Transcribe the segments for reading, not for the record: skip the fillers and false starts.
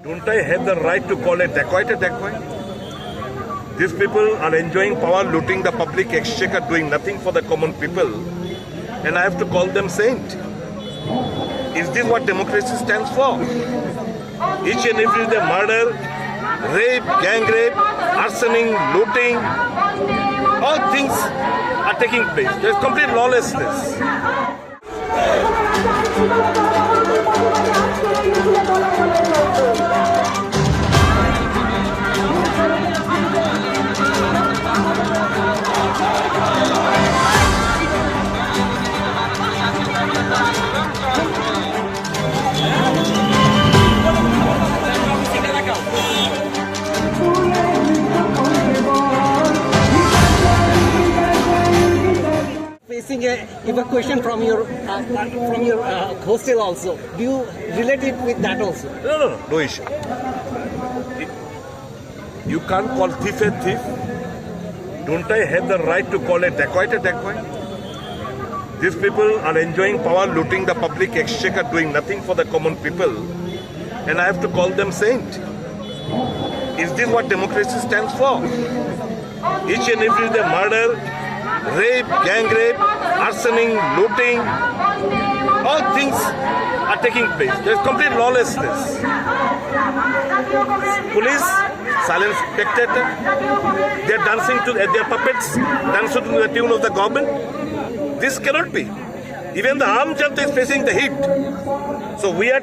Don't I have the right to call a dacoit a dacoit? These people are enjoying power, looting the public exchequer, doing nothing for the common people, and I have to call them saint. Is this what democracy stands for? Each and every day murder, rape, gang rape, arsoning, looting, all things are taking place. There is complete lawlessness. Facing a evacuation from your hostel also. Do you relate it with that also? No issue. You can't call thief a thief. Don't I have the right to call a dacoit a dacoit? These people are enjoying power, looting the public exchequer, doing nothing for the common people, and I have to call them saint. Is this what democracy stands for? Each and every day murder, rape, gang rape, arsoning, looting, all things are taking place. There is complete lawlessness. Police, silent spectator, they are dancing to their puppets, dancing to the tune of the government. This cannot be. Even the armed janata is facing the heat. So we are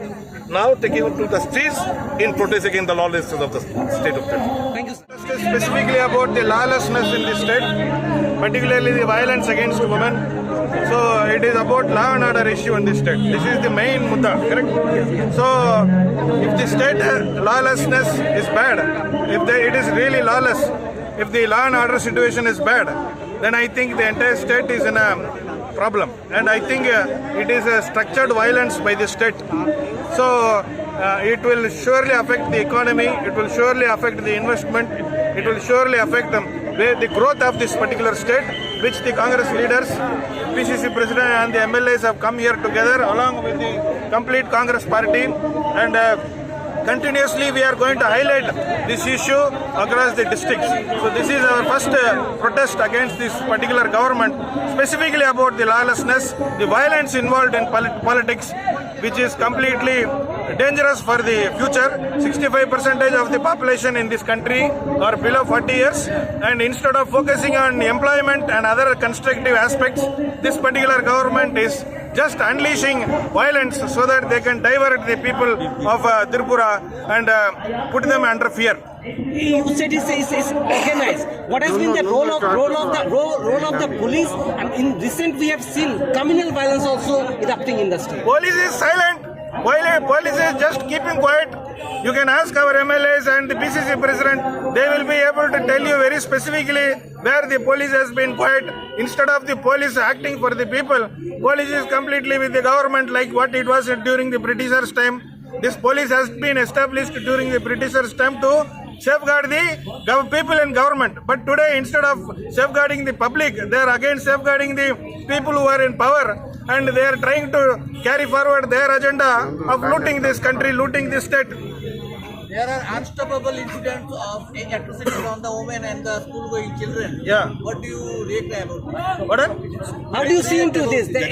now taking to the streets in protest against the lawlessness of the state of Kerala. Thank you, sir. Specifically about the lawlessness in the state, particularly the violence against women. So it is about law and order issue in the state. This is the main mudda, correct? So if the state lawlessness is bad, it is really lawless, if the law and order situation is bad, then I think the entire state is in a problem. And I think it is a structured violence by the state. So it will surely affect the economy, it will surely affect the investment, it will surely affect the growth of this particular state, which the Congress leaders, PCC President and the MLAs have come here together along with the complete Congress party, and continuously we are going to highlight this issue across the districts. So this is our first protest against this particular government, specifically about the lawlessness, the violence involved in politics, which is completely dangerous for the future. 65% of the population in this country are below 40 years, and instead of focusing on employment and other constructive aspects, this particular government is just unleashing violence so that they can divert the people of Tripura and put them under fear. You said it's organized. What has been the role of the police? And in recent, we have seen communal violence also erupting in the state. Police is silent. While police is just keeping quiet. You can ask our MLAs and the PCC President. They will be able to tell you very specifically where the police has been quiet. Instead of the police acting for the people, police is completely with the government, like what it was during the Britishers' time. This police has been established during the Britishers' time to safeguard the people and government. But today, instead of safeguarding the public, they are again safeguarding the people who are in power, and they are trying to carry forward their agenda of looting this country, looting this state. There are unstoppable incidents of atrocities on the women and the school-going children. Yeah. What do you react about? What? How do you see into this? This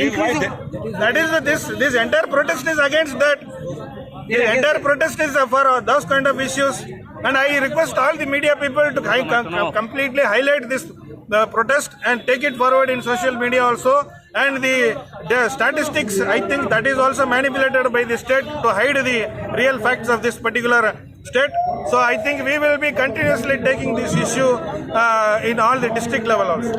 entire protest is against that. The entire protest is for those kind of issues, and I request all the media people to completely highlight this protest and take it forward in social media also. And the statistics, I think that is also manipulated by the state to hide the real facts of this particular state. So I think we will be continuously taking this issue in all the district level also.